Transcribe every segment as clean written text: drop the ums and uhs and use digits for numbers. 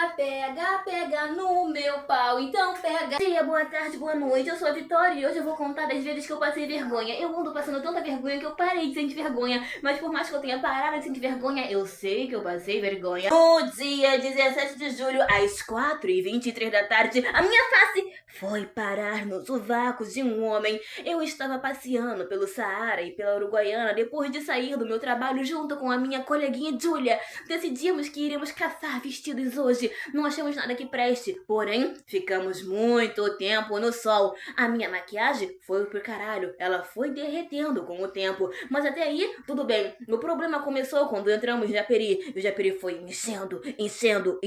pega, pega no meu pau, então pega. Dia, boa tarde, boa noite, eu sou a Vitória e hoje eu vou contar das vezes que eu passei vergonha. Eu ando passando tanta vergonha que eu parei de sentir vergonha, mas por mais que eu tenha parado de sentir vergonha, eu sei que eu passei vergonha. No dia 17 de julho, às 4h23 da tarde, a minha face foi parar no sovaco de um homem. Eu estava passeando pelo Saara e pela Uruguaiana depois de sair do meu trabalho junto com a minha coleguinha Júlia. Decidimos que iríamos caçar vestidos hoje. Não achamos nada que preste, porém, ficamos muito tempo no sol. A minha maquiagem foi pro caralho, ela foi derretendo com o tempo. Mas até aí, tudo bem. O problema começou quando entramos no Japeri. E o Japeri foi enchendo.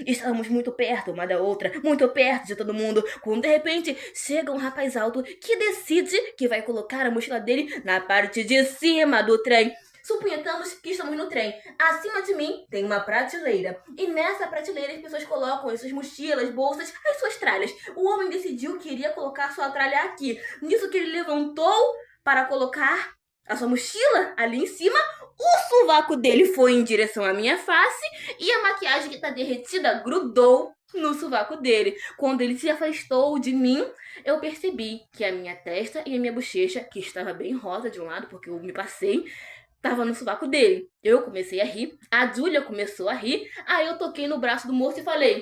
Estávamos muito perto uma da outra, muito perto de todo mundo, quando de repente chega um rapaz alto que decide que vai colocar a mochila dele na parte de cima do trem. Suponhamos que estamos no trem. Acima de mim tem uma prateleira. E nessa prateleira as pessoas colocam as suas mochilas, bolsas, as suas tralhas. O homem decidiu que iria colocar sua tralha aqui. Nisso que ele levantou para colocar a sua mochila ali em cima, o sovaco dele foi em direção à minha face e a maquiagem que está derretida grudou no sovaco dele. Quando ele se afastou de mim, eu percebi que a minha testa e a minha bochecha, que estava bem rosa de um lado porque eu me passei, tava no sovaco dele. Eu comecei a rir, a Júlia começou a rir, aí eu toquei no braço do moço e falei: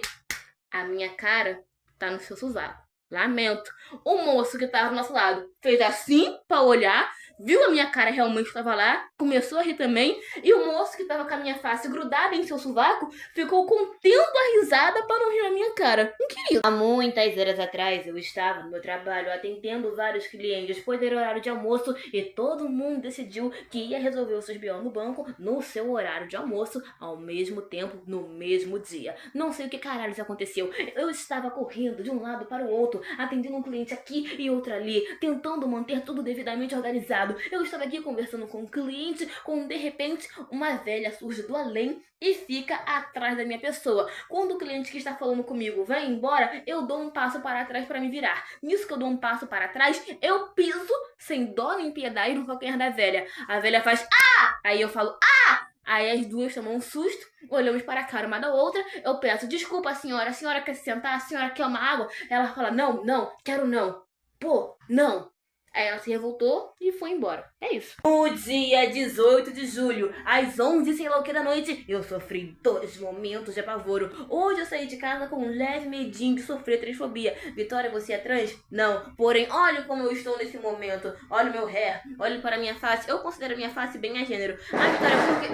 a minha cara tá no seu sovaco. Lamento. O moço que tava do nosso lado fez assim pra olhar, viu a minha cara realmente estava lá, começou a rir também, e o moço que tava com a minha face grudada em seu sovaco ficou contendo a risada para não rir na minha cara. Não queria. Há muitas horas atrás eu estava no meu trabalho atendendo vários clientes, pois era horário de almoço e todo mundo decidiu que ia resolver os seus B.O. no banco no seu horário de almoço, ao mesmo tempo, no mesmo dia. Não sei o que caralho aconteceu. Eu estava correndo de um lado para o outro, atendendo um cliente aqui e outro ali, tentando manter tudo devidamente organizado. Eu estava aqui conversando com um cliente, quando de repente uma velha surge do além e fica atrás da minha pessoa. Quando o cliente que está falando comigo vai embora, eu dou um passo para trás para me virar. Nisso que eu dou um passo para trás, eu piso sem dó nem piedade no calcanhar da velha. A velha faz "ah!", aí eu falo "ah!". Aí as duas tomam um susto, olhamos para a cara uma da outra, eu peço desculpa, a senhora quer se sentar, a senhora quer uma água? Ela fala não, quero não, pô, não. Aí ela se revoltou e foi embora. É isso. No dia 18 de julho, às 11 sei lá o que da noite, eu sofri 2 momentos de apavoro. Hoje eu saí de casa com um leve medinho de sofrer transfobia. Vitória, você é trans? Não. Porém, olha como eu estou nesse momento. Olha o meu hair, olhe para a minha face. Eu considero a minha face bem a gênero. Ah, Vitória, por quê?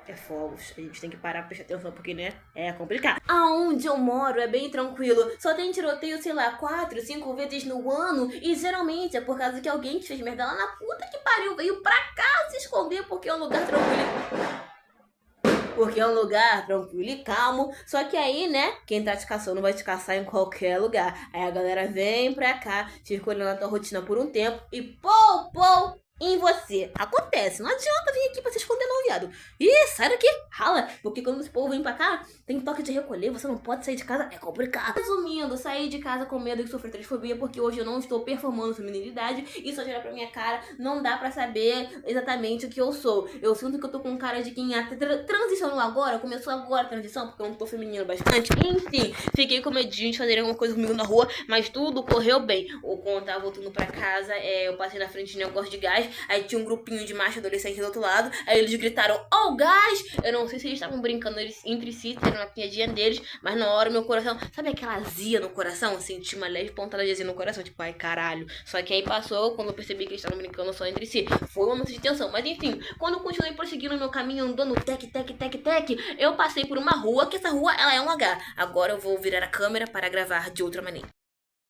É fogos, a gente tem que parar pra prestar atenção porque, né, é complicado. Aonde eu moro é bem tranquilo, só tem tiroteio, sei lá, 4, 5 vezes no ano e geralmente é por causa que alguém que fez merda lá na puta que pariu veio pra cá se esconder porque é um lugar tranquilo. Porque é um lugar tranquilo e calmo. Só que aí, né, quem tá te caçando vai te caçar em qualquer lugar. Aí a galera vem pra cá, fica olhando a tua rotina por um tempo e pô, em você. Acontece, não adianta vir aqui pra se esconder não, viado. Ih, sai daqui, rala. Porque quando esse povo vem pra cá, tem toque de recolher, você não pode sair de casa, é complicado. Resumindo, saí de casa com medo de sofrer transfobia, porque hoje eu não estou performando feminilidade. E só olhar pra minha cara, não dá pra saber exatamente o que eu sou. Eu sinto que eu tô com cara de quem transicionou agora, começou agora a transição, porque eu não tô feminino bastante. Enfim, fiquei com medinho de fazer alguma coisa comigo na rua, mas tudo correu bem. Ou quando eu tava voltando pra casa, eu passei na frente de um negócio de gás. Aí tinha um grupinho de macho adolescente do outro lado. Aí eles gritaram, ó, gás! Eu não sei se eles estavam brincando entre si, era uma piadinha deles. Mas na hora meu coração, sabe aquela azia no coração? Senti uma leve pontada de azia no coração, tipo, ai caralho. Só que aí passou quando eu percebi que eles estavam brincando só entre si. Foi um momento de tensão, mas enfim. Quando eu continuei prosseguindo meu caminho, andando tec, eu passei por uma rua, que essa rua ela é um H. Agora eu vou virar a câmera para gravar de outra maneira.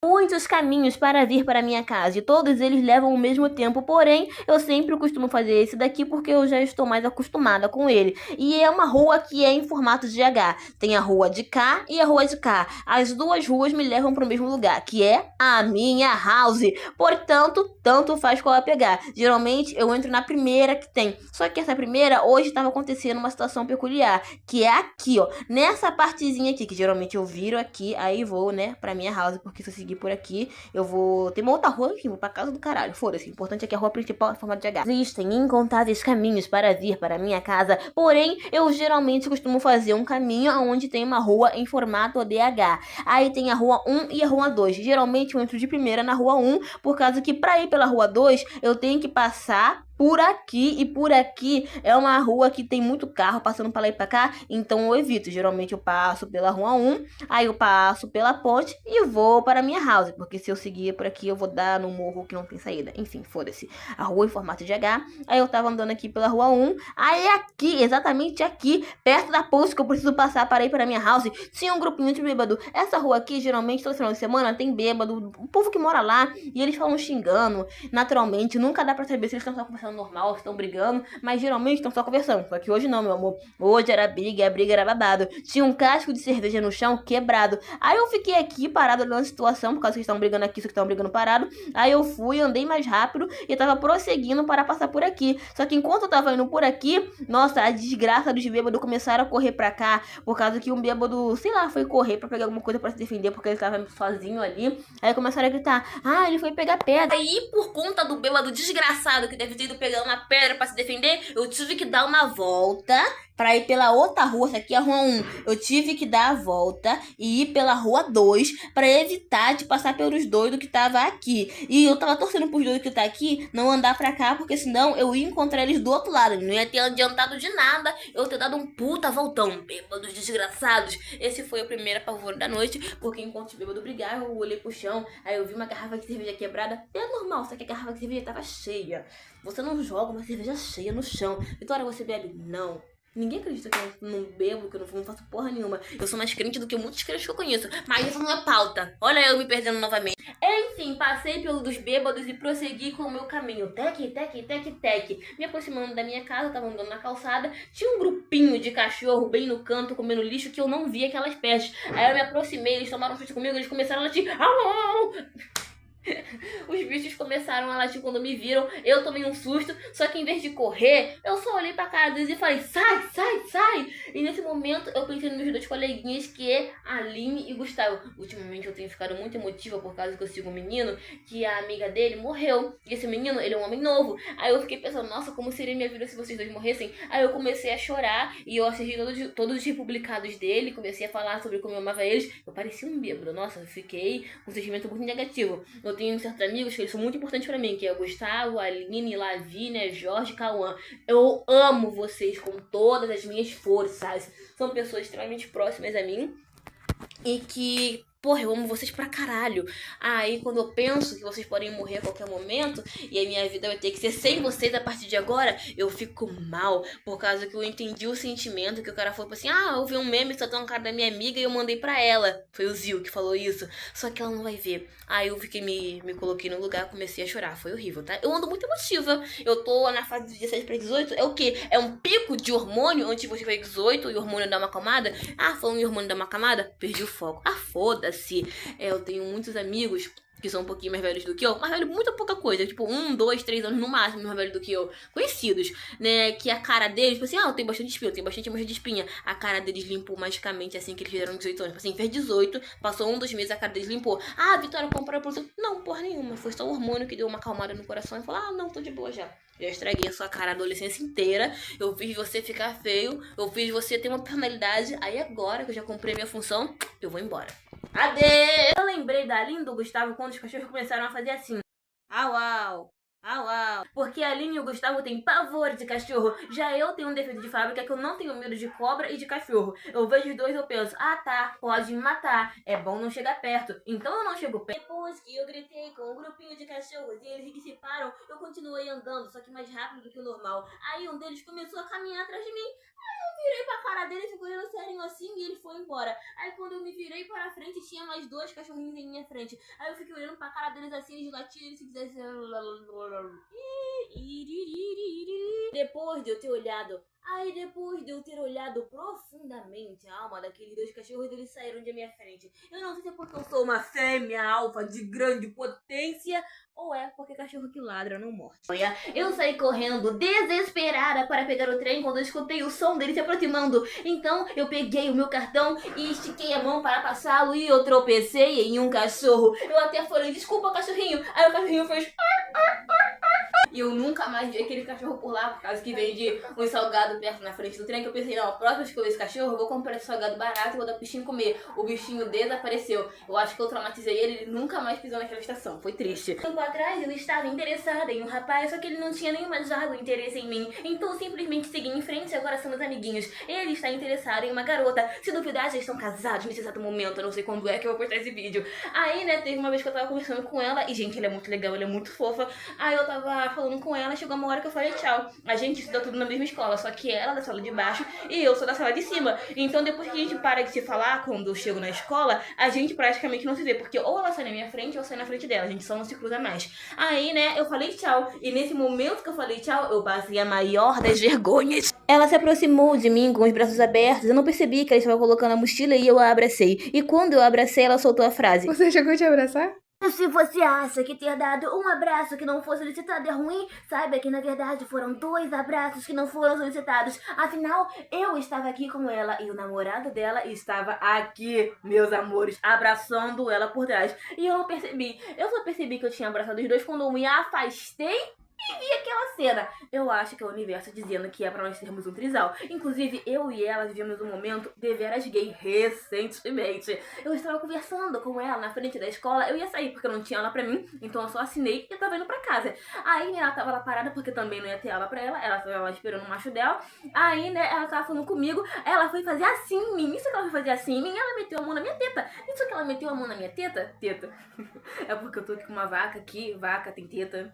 Muitos caminhos para vir para minha casa e todos eles levam o mesmo tempo, porém eu sempre costumo fazer esse daqui porque eu já estou mais acostumada com ele. E é uma rua que é em formato de H. Tem a rua de cá e a rua de cá. As duas ruas me levam para o mesmo lugar, que é a minha house. Portanto, tanto faz qual a pegar. Geralmente eu entro na primeira que tem. Só que essa primeira hoje estava acontecendo uma situação peculiar, que é aqui, ó, nessa partezinha aqui, que geralmente eu viro aqui, aí vou, né, para minha house, porque se eu seguir seguir por aqui, eu vou ter uma outra rua, enfim, vou pra casa do caralho, foda-se. O importante é que a rua principal é formato de H. Existem incontáveis caminhos para vir para minha casa, porém, eu geralmente costumo fazer um caminho onde tem uma rua em formato de H. Aí tem a rua 1 e a rua 2. Geralmente eu entro de primeira na rua 1, por causa que pra ir pela rua 2, eu tenho que passar por aqui, e por aqui é uma rua que tem muito carro passando pra lá e pra cá, então eu evito. Geralmente eu passo pela rua 1, aí eu passo pela ponte e vou para a minha house, porque se eu seguir por aqui eu vou dar no morro que não tem saída. Enfim, foda-se. A rua em formato de H, aí eu tava andando aqui pela rua 1, aí aqui, exatamente aqui, perto da post que eu preciso passar para ir para a minha house, tinha um grupinho de bêbado. Essa rua aqui, geralmente, todo final de semana tem bêbado, o povo que mora lá, e eles falam xingando, naturalmente, nunca dá pra saber se eles estão só conversando normal, se estão brigando, mas geralmente estão só conversando. Só que hoje não, meu amor. Hoje era briga e a briga era babado. Tinha um casco de cerveja no chão quebrado. Aí eu fiquei aqui parado olhando a situação, por causa que eles estavam brigando aqui, só que estavam brigando parado. Aí eu fui, andei mais rápido e tava prosseguindo para passar por aqui. Só que enquanto eu tava indo por aqui, nossa, a desgraça dos bêbados começaram a correr pra cá, por causa que um bêbado, sei lá, foi correr pra pegar alguma coisa pra se defender, porque ele tava sozinho ali. Aí começaram a gritar, ah, ele foi pegar pedra. Aí, por conta do bêbado desgraçado que deve ter ido pegar uma pedra pra se defender, eu tive que dar uma volta pra ir pela outra rua. Essa aqui é a rua 1. Eu tive que dar a volta e ir pela rua 2 pra evitar de passar pelos doidos que tava aqui. E eu tava torcendo pros doidos que tá aqui não andar pra cá, porque senão eu ia encontrar eles do outro lado. Não ia ter adiantado de nada eu ter dado um puta voltão. Bêbados desgraçados. Esse foi o primeiro apavoro da noite, porque enquanto os bêbados brigavam, eu olhei pro chão, aí eu vi uma garrafa de cerveja quebrada. É normal, só que a garrafa de cerveja tava cheia. Você não joga uma cerveja cheia no chão. Vitória, você bebe? Não. Ninguém acredita que eu não bebo, que eu não faço porra nenhuma. Eu sou mais crente do que muitos crentes que eu conheço. Mas isso não é pauta. Olha eu me perdendo novamente. Enfim, passei pelo dos bêbados e prossegui com o meu caminho. Tec, tec, tec, tec. Me aproximando da minha casa, tava andando na calçada. Tinha um grupinho de cachorro bem no canto, comendo lixo, que eu não via aquelas pestes. Aí eu me aproximei, eles tomaram um chute comigo, eles começaram a latir. Au, au. Os bichos começaram a latir quando me viram. Eu tomei um susto, só que em vez de correr, eu só olhei pra cara deles e falei, sai, sai, sai. E nesse momento eu pensei nos meus dois coleguinhas, que é a Aline e Gustavo. Ultimamente eu tenho ficado muito emotiva por causa que eu sigo um menino, que a amiga dele morreu. E esse menino, ele é um homem novo. Aí eu fiquei pensando, nossa, como seria minha vida se vocês dois morressem? Aí eu comecei a chorar e eu assisti todos os republicados dele, comecei a falar sobre como eu amava eles. Eu parecia um bêbado, nossa, eu fiquei com um sentimento muito negativo. Eu tenho certos amigos que eles são muito importantes pra mim, que é o Gustavo, a Aline, Lavínia, Jorge, Cauã. Eu amo vocês com todas as minhas forças. São pessoas extremamente próximas a mim e que, porra, eu amo vocês pra caralho. Aí quando eu penso que vocês podem morrer a qualquer momento e a minha vida vai ter que ser sem vocês a partir de agora, eu fico mal, por causa que eu entendi o sentimento que o cara falou assim, ah, eu vi um meme soltando um cara da minha amiga e eu mandei pra ela. Foi o Zil que falou isso, só que ela não vai ver. Aí eu fiquei, me coloquei no lugar, comecei a chorar, foi horrível, tá? Eu ando muito emotiva, eu tô na fase de 16 pra 18, é o quê? É um pico de hormônio antes de você fazer 18 e o hormônio dá uma acalmada? Ah, falando em hormônio dar uma acalmada, perdi o foco. Ah, foda-se. Eu tenho muitos amigos que são um pouquinho mais velhos do que eu, mais velho, muita pouca coisa, tipo 1, 2, 3 anos no máximo mais velho do que eu, conhecidos, né, que a cara deles, tipo assim, ah, eu tenho bastante espinha, eu tenho bastante mancha de espinha, a cara deles limpou magicamente assim que eles fizeram 18 anos, tipo assim, fez 18, passou 1, 2 meses, a cara deles limpou. Ah, Vitória, comprou produto? Não, porra nenhuma, foi só o hormônio que deu uma acalmada no coração e falou, ah, não, tô de boa já. Já estraguei a sua cara a adolescência inteira, eu fiz você ficar feio, eu fiz você ter uma personalidade, aí agora que eu já comprei minha função, eu vou embora. Adeus! Eu lembrei da Aline e do Gustavo quando os cachorros começaram a fazer assim. Au, au, au, au. Porque a Aline e o Gustavo têm pavor de cachorro. Já eu tenho um defeito de fábrica que eu não tenho medo de cobra e de cachorro. Eu vejo os dois e eu penso, ah tá, pode me matar. É bom não chegar perto. Então eu não chego perto. Depois que eu gritei com um grupinho de cachorros e eles se dissiparam, eu continuei andando, só que mais rápido do que o normal. Aí um deles começou a caminhar atrás de mim. Virei pra cara dele, ficou olhando serinho assim e ele foi embora. Aí quando eu me virei para frente, tinha mais 2 cachorrinhos em minha frente. Aí eu fiquei olhando pra cara deles assim, eles latiam, eles se diziam assim. Depois de eu ter olhado Aí depois de eu ter olhado profundamente a alma daqueles dois cachorros, eles saíram de minha frente. Eu não sei se é porque eu sou uma fêmea alfa de grande potência ou é porque cachorro que ladra não morde. Eu saí correndo, desesperada, para pegar o trem quando eu escutei o som dele se aproximando. Então eu peguei o meu cartão e estiquei a mão para passá-lo e eu tropecei em um cachorro. Eu até falei, desculpa, cachorrinho. Aí o cachorrinho fez... E eu nunca mais vi aquele cachorro por lá, por causa que vende um salgado perto na frente do trem, que eu pensei, não, a próxima vez que eu ver esse cachorro, eu vou comprar esse salgado barato e vou dar pro bichinho comer. O bichinho desapareceu. Eu acho que eu traumatizei ele nunca mais pisou naquela estação. Foi triste. Tempo atrás eu estava interessada em um rapaz, só que ele não tinha nenhuma vago interesse em mim. Então eu simplesmente segui em frente e agora somos amiguinhos. Ele está interessado em uma garota. Se duvidar, já estão casados nesse exato momento. Eu não sei quando é que eu vou postar esse vídeo. Aí, né, teve uma vez que eu tava conversando com ela, e gente, ela é muito legal, ela é muito fofa. Aí eu tava falando com ela, chegou uma hora que eu falei tchau. A gente estuda tudo na mesma escola, só que ela é da sala de baixo e eu sou da sala de cima. Então depois que a gente para de se falar, quando eu chego na escola, a gente praticamente não se vê, porque ou ela sai na minha frente ou eu saio na frente dela, a gente só não se cruza mais. Aí, né, eu falei tchau, e nesse momento que eu falei tchau, eu passei a maior das vergonhas. Ela se aproximou de mim com os braços abertos, eu não percebi que ela estava colocando a mochila e eu a abracei. E quando eu abracei, ela soltou a frase: Você chegou de abraçar? se você acha que ter dado um abraço que não foi solicitado é ruim, saiba que na verdade foram 2 abraços que não foram solicitados. Afinal, eu estava aqui com ela e o namorado dela estava aqui, meus amores, abraçando ela por trás. E eu não percebi. Eu só percebi que eu tinha abraçado os dois quando eu me afastei e vi aquela cena. Eu acho que é o universo dizendo que é pra nós termos um trisal. Inclusive, eu e ela vivemos um momento deveras gay recentemente. Eu estava conversando com ela na frente da escola. Eu ia sair porque não tinha aula pra mim, então eu só assinei e tava indo pra casa. Aí, né, ela tava lá parada porque também não ia ter aula pra ela. Ela tava lá esperando o macho dela. Aí, né, ela tava falando comigo. Ela foi fazer assim em mim. Isso que ela foi fazer assim em mim, ela meteu a mão na minha teta. Isso que ela meteu a mão na minha teta? Teta. É porque eu tô aqui com uma vaca aqui. Vaca tem teta.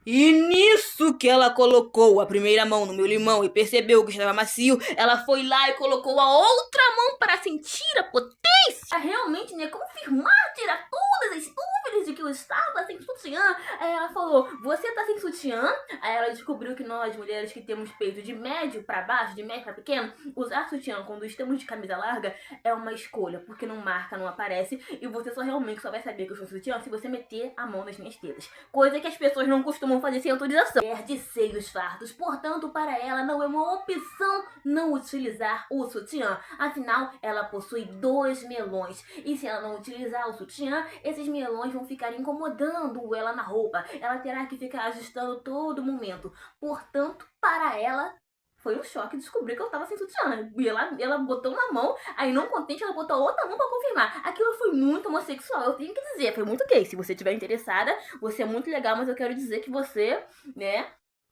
E nisso que ela colocou a primeira mão no meu limão e percebeu que estava macio, ela foi lá e colocou a outra mão para sentir a potência. Realmente, né, confirmar, tirar todas as dúvidas de que eu estava sem sutiã. Aí ela falou, você tá sem sutiã? Aí ela descobriu que nós, mulheres que temos peito de médio para baixo, de médio para pequeno, usar sutiã quando estamos de camisa larga é uma escolha, porque não marca, não aparece, e você realmente só vai saber que eu sou sutiã se você meter a mão nas minhas tetas. Coisa que as pessoas não costumam fazer sem autorização. Perde seios fartos, portanto, para ela não é uma opção não utilizar o sutiã. Afinal, ela possui 2 melões. E se ela não utilizar o sutiã, esses melões vão ficar incomodando ela na roupa. Ela terá que ficar ajustando todo momento. Portanto, para ela, foi um choque descobrir que eu tava sem sutiã. E ela botou na mão, aí não contente, ela botou a outra mão pra confirmar. Aquilo foi muito homossexual, eu tenho que dizer, foi muito gay. Se você estiver interessada, você é muito legal, mas eu quero dizer que você, né,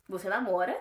você namora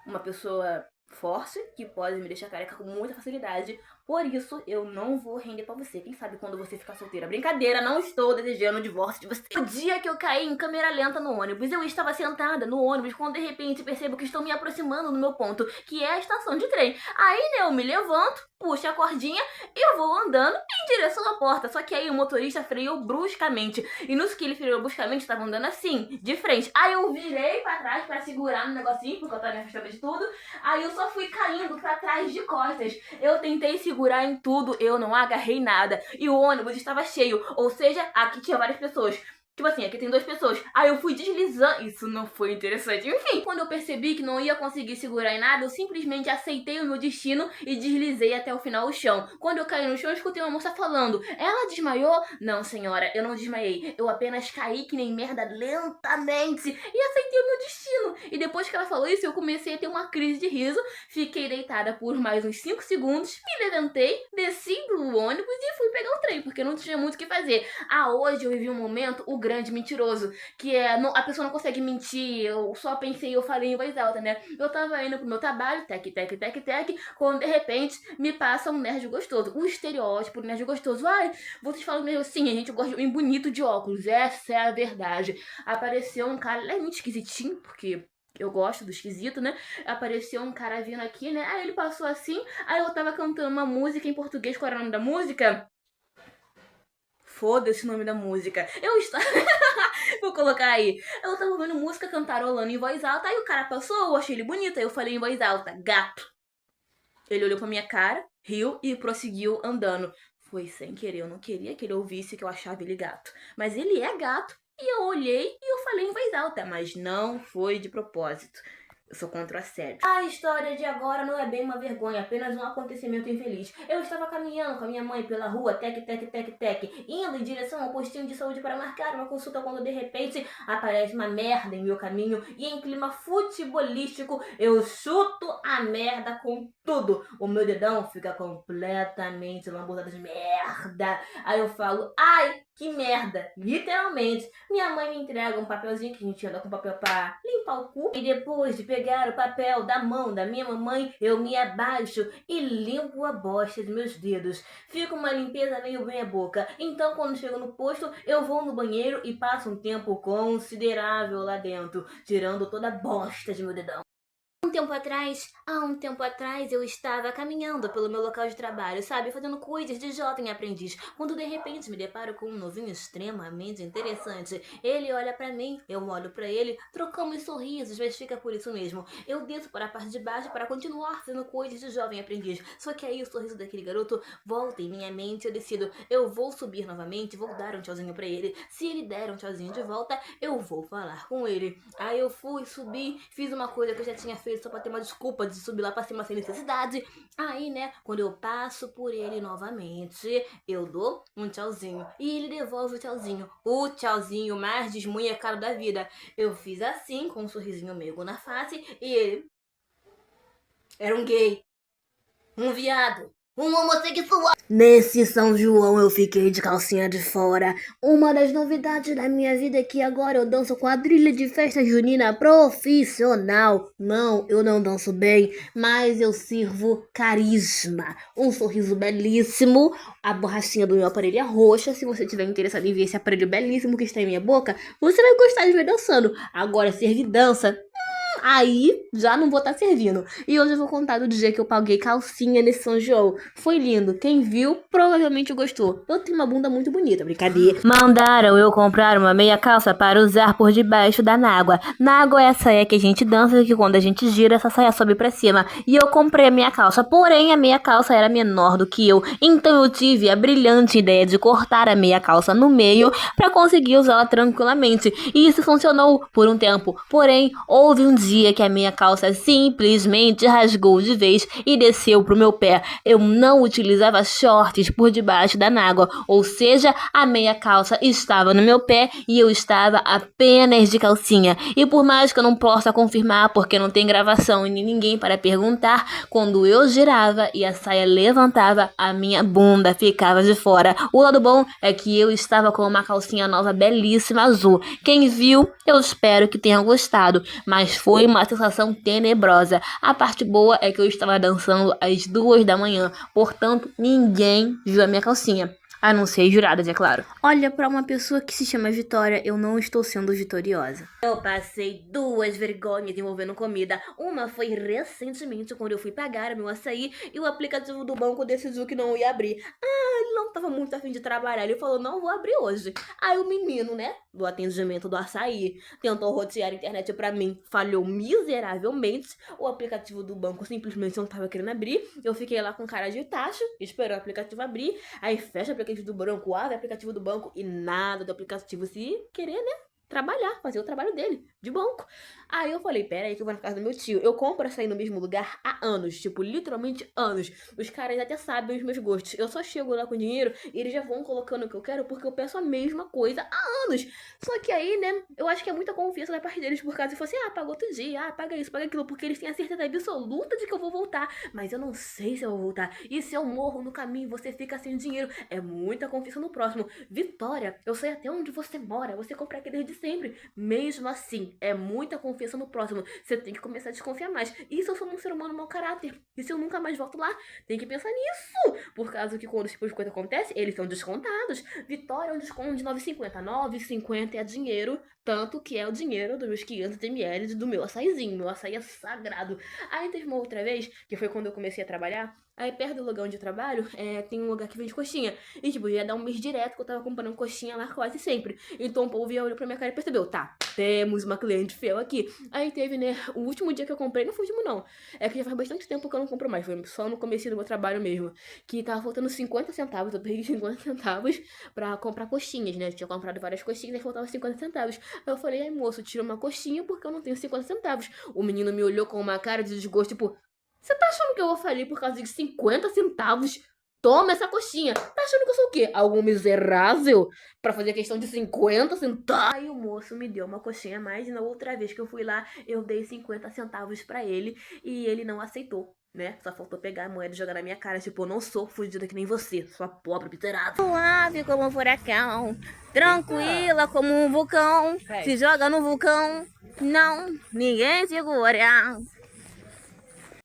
uma pessoa forte que pode me deixar careca com muita facilidade. Por isso, eu não vou render pra você. Quem sabe quando você ficar solteira? Brincadeira, não estou desejando o divórcio de você. O dia que eu caí em câmera lenta no ônibus, eu estava sentada no ônibus quando de repente percebo que estou me aproximando no meu ponto, que é a estação de trem. Aí, né, eu me levanto, puxo a cordinha e vou andando em direção à porta. Só que aí o motorista freou bruscamente. E nos que ele freou bruscamente, estava andando assim, de frente. Aí eu virei pra trás pra segurar no negocinho, porque eu tava me afastando de tudo. Aí eu só fui caindo pra trás de costas. Eu tentei segurar em tudo, eu não agarrei nada. E o ônibus estava cheio, ou seja, aqui tinha várias pessoas. Tipo assim, aqui tem 2 pessoas. Aí eu fui deslizando. Isso não foi interessante. Enfim, quando eu percebi que não ia conseguir segurar em nada, eu simplesmente aceitei o meu destino e deslizei até o final do chão. Quando eu caí no chão, eu escutei uma moça falando: ela desmaiou? Não, senhora, eu não desmaiei. Eu apenas caí que nem merda lentamente e aceitei o meu destino. E depois que ela falou isso, eu comecei a ter uma crise de riso. Fiquei deitada por mais uns 5 segundos, me levantei, desci do ônibus e fui pegar o trem, porque não tinha muito o que fazer. Hoje eu vivi um momento, o grande mentiroso, que é, a pessoa não consegue mentir, eu só pensei, eu falei em voz alta, né? Eu tava indo pro meu trabalho, tec, quando de repente me passa um nerd gostoso, o estereótipo do nerd gostoso. Ai, vocês falam mesmo assim, a gente gosta de um bonito de óculos, essa é a verdade. Apareceu um cara levemente esquisitinho, porque eu gosto do esquisito, né? Apareceu um cara vindo aqui, né? Aí ele passou assim, aí eu tava cantando uma música em português, qual era o nome da música? Foda-se o nome da música. Eu estava... Vou colocar aí. Eu tava ouvindo música cantarolando em voz alta, aí o cara passou, eu achei ele bonito, aí eu falei em voz alta, gato. Ele olhou pra minha cara, riu e prosseguiu andando. Foi sem querer, eu não queria que ele ouvisse que eu achava ele gato. Mas ele é gato. E eu olhei e eu falei em voz alta, mas não foi de propósito. Eu sou contra o assédio. A história de agora não é bem uma vergonha, apenas um acontecimento infeliz. Eu estava caminhando com a minha mãe pela rua, tec, tec, tec, tec, indo em direção ao postinho de saúde para marcar uma consulta, quando de repente aparece uma merda em meu caminho e em clima futebolístico eu chuto a merda com tudo. O meu dedão fica completamente lambuzado de merda. Aí eu falo, ai, que merda, literalmente. Minha mãe me entrega um papelzinho, que a gente anda com papel pra limpar o cu. E depois de pegar o papel da mão da minha mamãe, eu me abaixo e limpo a bosta dos meus dedos. Fica uma limpeza meio bem a boca. Então, quando chego no posto, eu vou no banheiro e passo um tempo considerável lá dentro, tirando toda a bosta de meu dedão. Há um tempo atrás, eu estava caminhando pelo meu local de trabalho, sabe, fazendo coisas de jovem aprendiz, quando de repente me deparo com um novinho extremamente interessante. Ele olha pra mim, eu olho pra ele, trocamos sorrisos, mas fica por isso mesmo. Eu desço para a parte de baixo para continuar fazendo coisas de jovem aprendiz, só que aí o sorriso daquele garoto volta em minha mente, eu decido, eu vou subir novamente, vou dar um tchauzinho pra ele. Se ele der um tchauzinho de volta, eu vou falar com ele. Aí eu fui, subi, fiz uma coisa que eu já tinha feito só pra ter uma desculpa de subir lá pra cima sem necessidade. Aí, né, quando eu passo por ele novamente, eu dou um tchauzinho e ele devolve o tchauzinho mais desmunhecado da vida. Eu fiz assim, com um sorrisinho meigo na face, e ele era um gay, um viado, um homossexual. Nesse São João eu fiquei de calcinha de fora. Uma das novidades da minha vida é que agora eu danço quadrilha de festa junina profissional. Não, eu não danço bem, mas eu sirvo carisma. Um sorriso belíssimo, a borrachinha do meu aparelho é roxa. Se você tiver interessado em ver esse aparelho belíssimo que está em minha boca, você vai gostar de ver dançando. Agora, servir dança, aí já não vou estar servindo. E hoje eu vou contar do dia que eu paguei calcinha nesse São João. Foi lindo. Quem viu, provavelmente gostou. Eu tenho uma bunda muito bonita, brincadeira. Mandaram eu comprar uma meia calça para usar por debaixo da nágua. Nágua é a saia que a gente dança, que quando a gente gira, essa saia sobe pra cima. E eu comprei a meia calça, porém a meia calça era menor do que eu. Então eu tive a brilhante ideia de cortar a meia calça no meio para conseguir usá-la tranquilamente. E isso funcionou por um tempo. Porém, houve um dia que a minha calça simplesmente rasgou de vez e desceu pro meu pé. Eu não utilizava shorts por debaixo da nágua, ou seja, a meia calça estava no meu pé e eu estava apenas de calcinha. E por mais que eu não possa confirmar, porque não tem gravação e nem ninguém para perguntar, quando eu girava e a saia levantava, a minha bunda ficava de fora. O lado bom é que eu estava com uma calcinha nova belíssima azul. Quem viu, eu espero que tenha gostado, mas foi uma sensação tenebrosa. A parte boa é que eu estava dançando às 2 da manhã, portanto ninguém viu a minha calcinha. A não ser juradas, é claro. Olha, pra uma pessoa que se chama Vitória, eu não estou sendo vitoriosa. Eu passei 2 vergonhas envolvendo comida. Uma foi recentemente, quando eu fui pagar meu açaí e o aplicativo do banco decidiu que não ia abrir. Ele não tava muito afim de trabalhar. Ele falou, não vou abrir hoje. Aí o menino, né, do atendimento do açaí, tentou rotear a internet pra mim. Falhou miseravelmente. O aplicativo do banco simplesmente não tava querendo abrir. Eu fiquei lá com cara de tacho, esperando o aplicativo abrir. Aí fecha o aplicativo do banco, abre o aplicativo do banco e nada do aplicativo se querer, né, trabalhar, fazer o trabalho dele, de banco. Aí eu falei, pera aí que eu vou na casa do meu tio. Eu compro açaí no mesmo lugar há anos, tipo, literalmente anos. Os caras até sabem os meus gostos. Eu só chego lá com dinheiro e eles já vão colocando o que eu quero porque eu peço a mesma coisa há anos. Só que aí, né, eu acho que é muita confiança da parte deles, por causa de assim, paga outro dia, paga isso, paga aquilo, porque eles têm a certeza absoluta de que eu vou voltar. Mas eu não sei se eu vou voltar. E se eu morro no caminho, você fica sem dinheiro. É muita confiança no próximo. Vitória, eu sei até onde você mora, você compra aqui desde sempre. Mesmo assim, é muita confiança no próximo. Você tem que começar a desconfiar mais. E se eu sou um ser humano mau caráter? E se eu nunca mais volto lá? Tem que pensar nisso. Por causa que quando esse tipo de coisa acontece, eles são descontados. Vitória é um desconto de 9,50. 9,50 é dinheiro Tanto que é o dinheiro dos meus 500 ml do meu açaizinho. Meu açaí é sagrado. Aí teve uma outra vez, que foi quando eu comecei a trabalhar. Aí perto do lugar onde eu trabalho, tem um lugar que vende coxinha. E tipo, ia dar um mês direto que eu tava comprando coxinha lá quase sempre. Então o povo ia olhar pra minha cara e percebeu, tá, temos uma cliente fiel aqui. Aí teve, né, o último dia que eu comprei, não foi o último não. É que já faz bastante tempo que eu não compro mais, foi só no começo do meu trabalho mesmo. Que tava faltando 50 centavos, eu peguei 50 centavos pra comprar coxinhas, né? Eu tinha comprado várias coxinhas e faltava 50 centavos. Aí eu falei, ai moço, tira uma coxinha porque eu não tenho 50 centavos. O menino me olhou com uma cara de desgosto, tipo, você tá achando que eu vou falir por causa de 50 centavos? Toma essa coxinha. Tá achando que eu sou o quê? Algum miserável? Pra fazer questão de 50 centavos? Aí o moço me deu uma coxinha a mais e na outra vez que eu fui lá, eu dei 50 centavos pra ele e ele não aceitou. Né? Só faltou pegar a moeda e jogar na minha cara. Tipo, eu não sou fudida que nem você, sua pobre miserável. Suave como um furacão, tranquila como um vulcão. Se joga no vulcão, não, ninguém segura.